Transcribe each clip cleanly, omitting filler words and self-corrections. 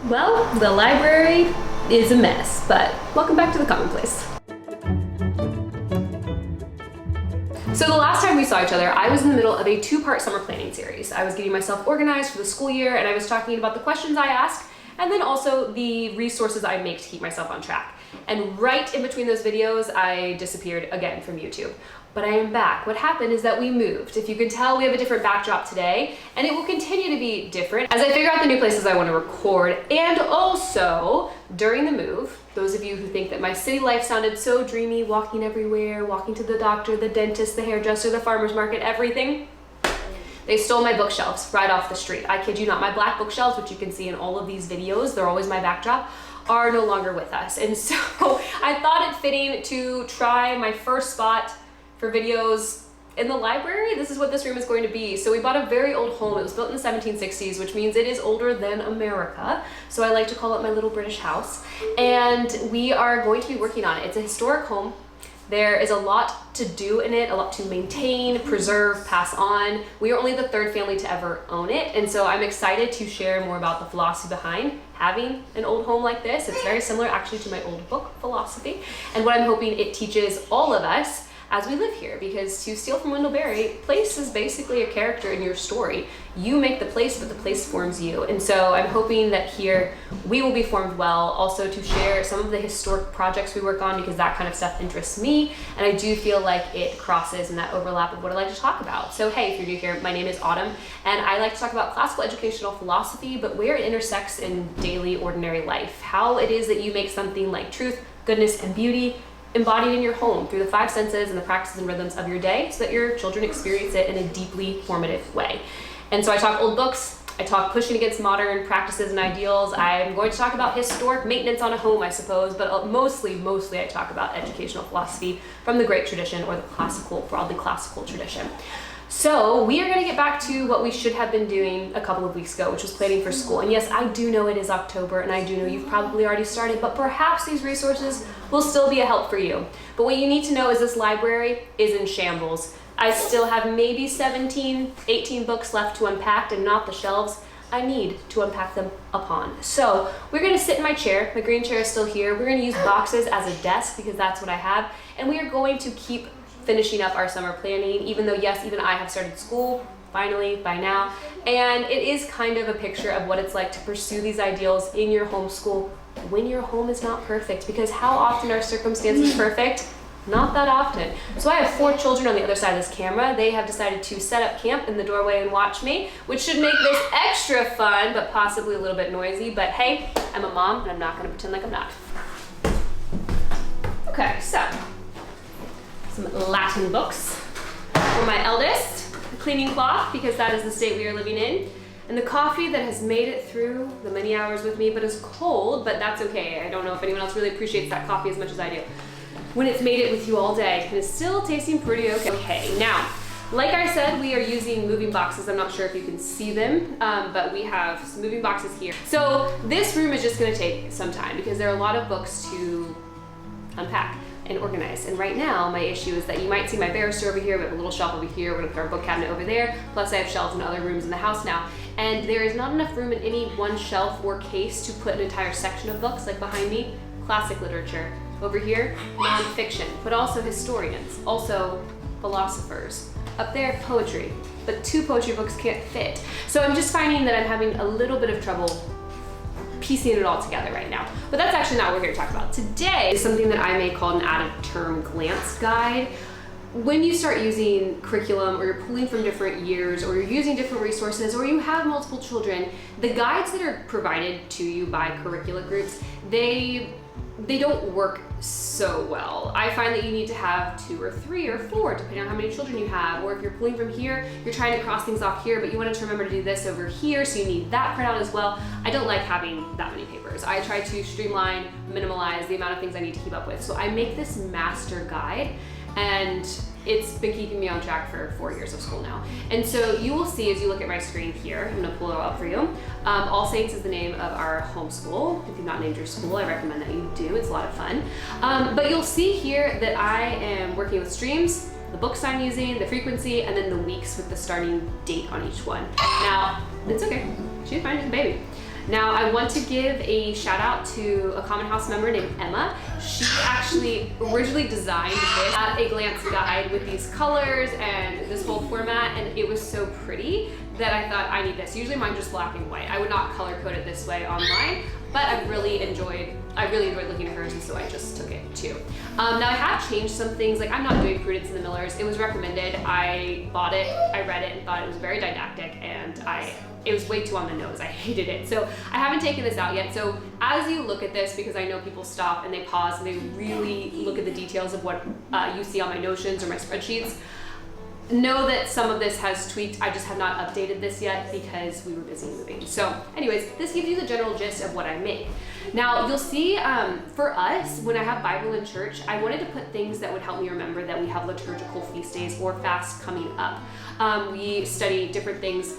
Well, the library is a mess, but welcome back to the commonplace. So the last time we saw each other, I was in the middle of a 2-part summer planning series. I was getting myself organized for the school year, and I was talking about the questions I ask, and then also the resources I make to keep myself on track. And right in between those videos, I disappeared again from YouTube. But I am back. What happened is that we moved. If you can tell, we have a different backdrop today, and it will continue to be different as I figure out the new places I want to record. And also, during the move, those of you who think that my city life sounded so dreamy, walking everywhere, walking to the doctor, the dentist, the hairdresser, the farmer's market, everything, they stole my bookshelves right off the street. I kid you not. My black bookshelves, which you can see in all of these videos, they're always my backdrop, are no longer with us. And so I thought it fitting to try my first spot for videos in the library. This is what this room is going to be. So we bought a very old home. It was built in the 1760s, which means it is older than America. So I like to call it my little British house. And we are going to be working on it. It's a historic home. There is a lot to do in it, a lot to maintain, preserve, pass on. We are only the 3rd family to ever own it. And so I'm excited to share more about the philosophy behind having an old home like this. It's very similar actually to my old book, Philosophy. And what I'm hoping it teaches all of us as we live here, because to steal from Wendell Berry, place is basically a character in your story. You make the place, but the place forms you. And so I'm hoping that here we will be formed well, also to share some of the historic projects we work on, because that kind of stuff interests me. And I do feel like it crosses in that overlap of what I like to talk about. So hey, if you're new here, my name is Autumn, and I like to talk about classical educational philosophy, but where it intersects in daily, ordinary life. How it is that you make something like truth, goodness, and beauty embodied in your home through the 5 senses and the practices and rhythms of your day, so that your children experience it in a deeply formative way. And so I talk old books, I talk pushing against modern practices and ideals. I'm going to talk about historic maintenance on a home, I suppose, but mostly I talk about educational philosophy from the great tradition, or the classical, broadly classical tradition. So we are going to get back to what we should have been doing a couple of weeks ago, which was planning for school. And yes, I do know it is October, and I do know you've probably already started, but perhaps these resources will still be a help for you. But what you need to know is this library is in shambles. I still have maybe 17, 18 books left to unpack, and not the shelves I need to unpack them upon. So we're going to sit in my chair. My green chair is still here. We're going to use boxes as a desk, because that's what I have. And we are going to keep finishing up our summer planning, even though yes, even I have started school finally by now. And it is kind of a picture of what it's like to pursue these ideals in your homeschool when your home is not perfect, because how often are circumstances perfect? Not that often. So I have 4 children on the other side of this camera. They have decided to set up camp in the doorway and watch me, which should make this extra fun, but possibly a little bit noisy. But hey, I'm a mom, and I'm not gonna pretend like I'm not. Okay, so some Latin books for my eldest, a cleaning cloth, because that is the state we are living in, and the coffee that has made it through the many hours with me, but is cold, but that's okay. I don't know if anyone else really appreciates that coffee as much as I do. When it's made it with you all day, and it's still tasting pretty okay. Okay, now, like I said, we are using moving boxes. I'm not sure if you can see them, but we have some moving boxes here. So this room is just gonna take some time, because there are a lot of books to unpack and organize. And right now, my issue is that you might see my barrister over here, we have a little shelf over here, we're gonna put our book cabinet over there, plus I have shelves in other rooms in the house now. And there is not enough room in any one shelf or case to put an entire section of books, like behind me, classic literature. Over here, nonfiction, but also historians, also philosophers. Up there, poetry, but 2 poetry books can't fit. So I'm just finding that I'm having a little bit of trouble piecing it all together right now. But that's actually not what we're here to talk about. Today is something that I may call an out-of-term glance guide. When you start using curriculum, or you're pulling from different years, or you're using different resources, or you have multiple children, the guides that are provided to you by curricula groups, they don't work so well. I find that you need to have 2 or 3 or 4, depending on how many children you have. Or if you're pulling from here, you're trying to cross things off here, but you wanted to remember to do this over here, so you need that printout as well. I don't like having that many papers. I try to streamline, minimalize the amount of things I need to keep up with. So I make this master guide, and it's been keeping me on track for 4 years of school now. And so you will see as you look at my screen here, I'm gonna pull it up for you. All Saints is the name of our homeschool. If you've not named your school, I recommend that you do, it's a lot of fun. But you'll see here that I am working with streams, the books I'm using, the frequency, and then the weeks with the starting date on each one. Now, it's okay, she's fine, she's a baby. Now, I want to give a shout out to a Common House member named Emma. She actually originally designed this at-a-glance guide with these colors and this whole format, and it was so pretty that I thought, I need this. Usually mine's just black and white. I would not color code it this way online, but I really enjoyed looking at hers, and so I just took it too. Now I have changed some things, like I'm not doing Prudence and the Millers. It was recommended, I bought it, I read it and thought it was very didactic, and it was way too on the nose. I hated it. So I haven't taken this out yet. So as you look at this, because I know people stop and they pause and they really look at the details of what you see on my Notions or my spreadsheets, know that some of this has tweaked. I just have not updated this yet because we were busy moving. So anyways, this gives you the general gist of what I make. Now you'll see for us, when I have Bible in church, I wanted to put things that would help me remember that we have liturgical feast days or fasts coming up. We study different things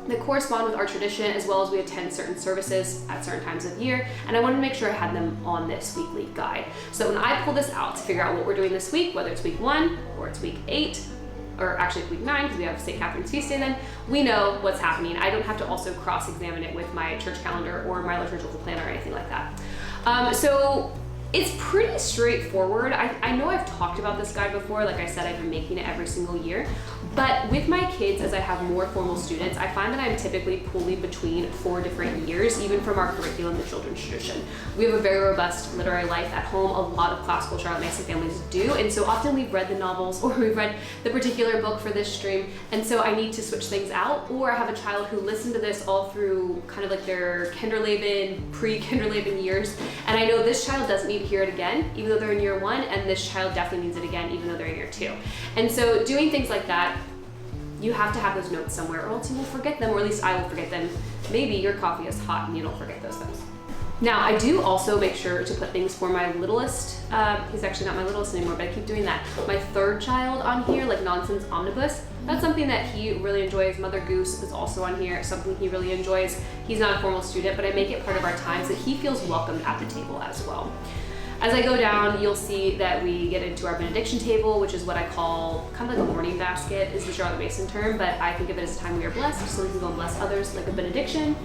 that correspond with our tradition, as well as we attend certain services at certain times of year, and I wanted to make sure I had them on this weekly guide. So when I pull this out to figure out what we're doing this week, whether it's week 1 or it's week 8, or actually week 9, because we have St. Catherine's feast day then, we know what's happening. I don't have to also cross-examine it with my church calendar or my liturgical planner or anything like that. So it's pretty straightforward. I know I've talked about this guide before. Like I said, I've been making it every single year. But with my kids, as I have more formal students, I find that I'm typically pulling between 4 different years, even from our curriculum, the children's tradition. We have a very robust literary life at home. A lot of classical Charlotte Mason families do. And so often we've read the novels or we've read the particular book for this stream. And so I need to switch things out. Or I have a child who listened to this all through kind of like their Kinderleben, pre-Kinderleben years. And I know this child doesn't need to hear it again, even though they're in year 1. And this child definitely needs it again, even though they're in year 2. And so doing things like that, you have to have those notes somewhere, or else you will forget them, or at least I will forget them. Maybe your coffee is hot and you don't forget those things. Now, I do also make sure to put things for my littlest. He's actually not my littlest anymore, but I keep doing that. My 3rd child on here, like Nonsense Omnibus. That's something that he really enjoys. Mother Goose is also on here, something he really enjoys. He's not a formal student, but I make it part of our time so that he feels welcomed at the table as well. As I go down, you'll see that we get into our benediction table, which is what I call kind of like a morning basket, is the Charlotte Mason term, but I think of it as a time we are blessed, so we can go and bless others, like a benediction.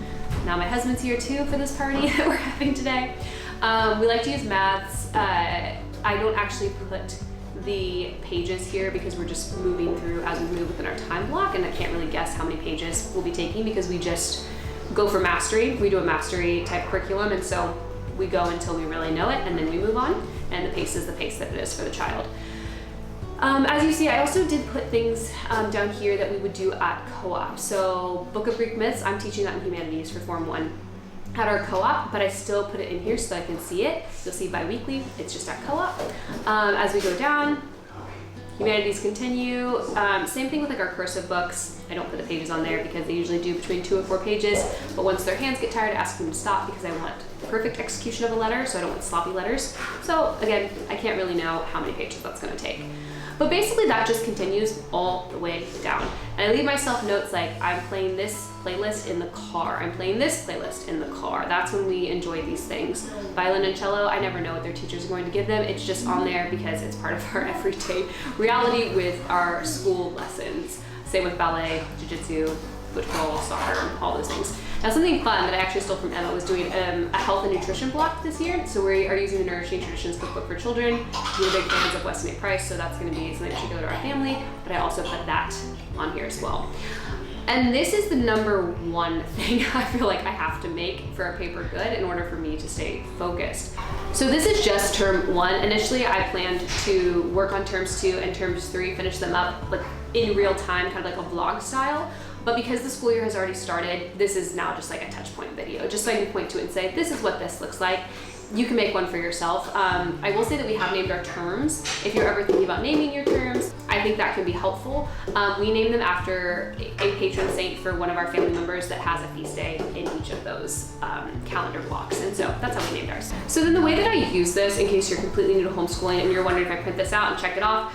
Now my husband's here too for this party that we're having today. We like to use maths. I don't actually put the pages here because we're just moving through as we move within our time block, and I can't really guess how many pages we'll be taking because we just go for mastery. We do a mastery type curriculum, and so we go until we really know it, and then we move on, and the pace is the pace that it is for the child. As you see, I also did put things down here that we would do at co-op. So Book of Greek Myths, I'm teaching that in Humanities for Form 1 at our co-op, but I still put it in here so that I can see it. You'll see bi-weekly, it's just at co-op. As we go down, Humanities continue. Same thing with like our cursive books. I don't put the pages on there because they usually do between 2 and 4 pages, but once their hands get tired, I ask them to stop because I want perfect execution of a letter, so I don't want sloppy letters. So again, I can't really know how many pages that's gonna take. But basically that just continues all the way down. And I leave myself notes like, I'm playing this playlist in the car. I'm playing this playlist in the car. That's when we enjoy these things. Violin and cello, I never know what their teachers are going to give them. It's just on there because it's part of our everyday reality with our school lessons. Same with ballet, jiu-jitsu, football, soccer, all those things. Now something fun that I actually stole from Emma was doing a health and nutrition block this year. So we are using the Nourishing Traditions cookbook for children. We're big fans of Weston A. Price, so that's gonna be something that should go to our family, but I also put that on here as well. And this is the number 1 thing I feel like I have to make for a paper good in order for me to stay focused. So this is just term 1. Initially, I planned to work on terms 2 and terms 3, finish them up like in real time, kind of like a vlog style. But because the school year has already started, this is now just like a touch point video, just so I can point to it and say, this is what this looks like. You can make one for yourself. I will say that we have named our terms. If you're ever thinking about naming your terms, I think that can be helpful. We name them after a patron saint for one of our family members that has a feast day in each of those calendar blocks. And so that's how we named ours. So then the way that I use this, in case you're completely new to homeschooling and you're wondering if I print this out and check it off,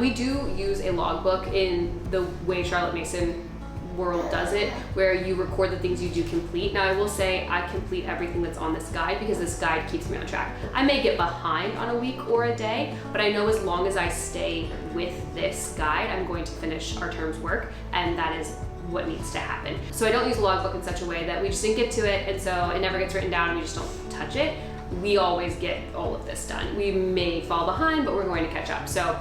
we do use a logbook in the way Charlotte Mason world does it, where you record the things you do complete. Now I will say I complete everything that's on this guide because this guide keeps me on track. I may get behind on a week or a day, but I know as long as I stay with this guide, I'm going to finish our term's work, and that is what needs to happen. So I don't use a logbook in such a way that we just didn't get to it, and so it never gets written down and we just don't touch it. We always get all of this done. We may fall behind, but we're going to catch up. So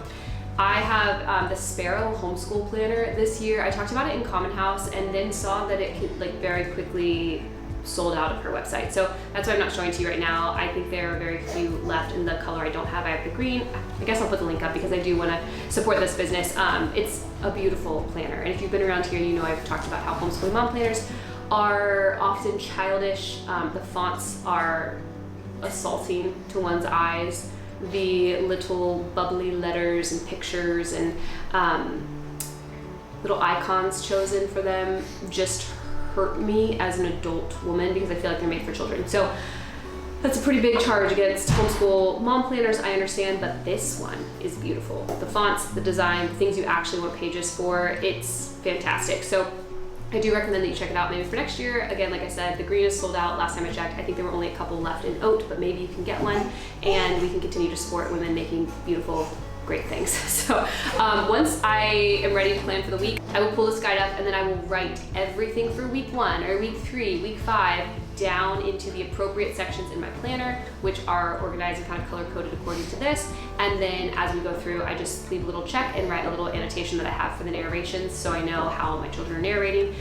I have the Sparrow Homeschool Planner this year. I talked about it in Common House and then saw that it could like very quickly sold out of her website. So that's why I'm not showing to you right now. I think there are very few left in the color I don't have. I have the green. I guess I'll put the link up because I do want to support this business. It's a beautiful planner. And if you've been around here, you know I've talked about how homeschooling mom planners are often childish. The fonts are assaulting to one's eyes. The little bubbly letters and pictures and little icons chosen for them just hurt me as an adult woman because I feel like they're made for children. So that's a pretty big charge against homeschool mom planners, I understand, but this one is beautiful. The fonts, the design, the things you actually want pages for, it's fantastic. So I do recommend that you check it out maybe for next year. Again, like I said, the green is sold out last time I checked. I think there were only a couple left in oat, but maybe you can get one and we can continue to support women making beautiful, great things. So once I am ready to plan for the week, I will pull this guide up and then I will write everything for week 1 or week 3, week 5 down into the appropriate sections in my planner, which are organized and kind of color coded according to this. And then as we go through, I just leave a little check and write a little annotation that I have for the narrations so I know how my children are narrating,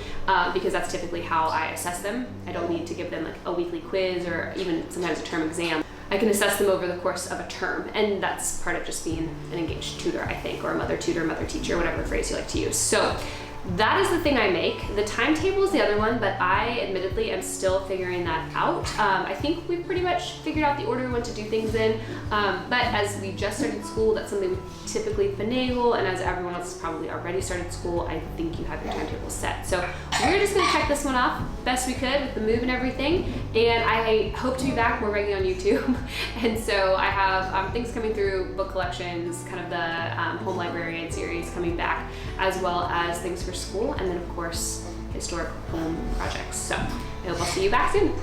because that's typically how I assess them. I don't need to give them like a weekly quiz or even sometimes a term exam. I can assess them over the course of a term, and that's part of just being an engaged tutor, I think, or a mother tutor, mother teacher, whatever phrase you like to use. So that is the thing I make. The timetable is the other one, but I admittedly am still figuring that out. I think we've pretty much figured out the order we want to do things in, but as we just started school, that's something we typically finagle, and as everyone else has probably already started school, I think you have your timetable set. So we're just gonna check this one off best we could with the move and everything, and I hope to be back more regularly on YouTube. And so I have things coming through, book collections, kind of the home librarian series coming back, as well as things for school, and then of course historic home projects. So I hope I'll see you back soon.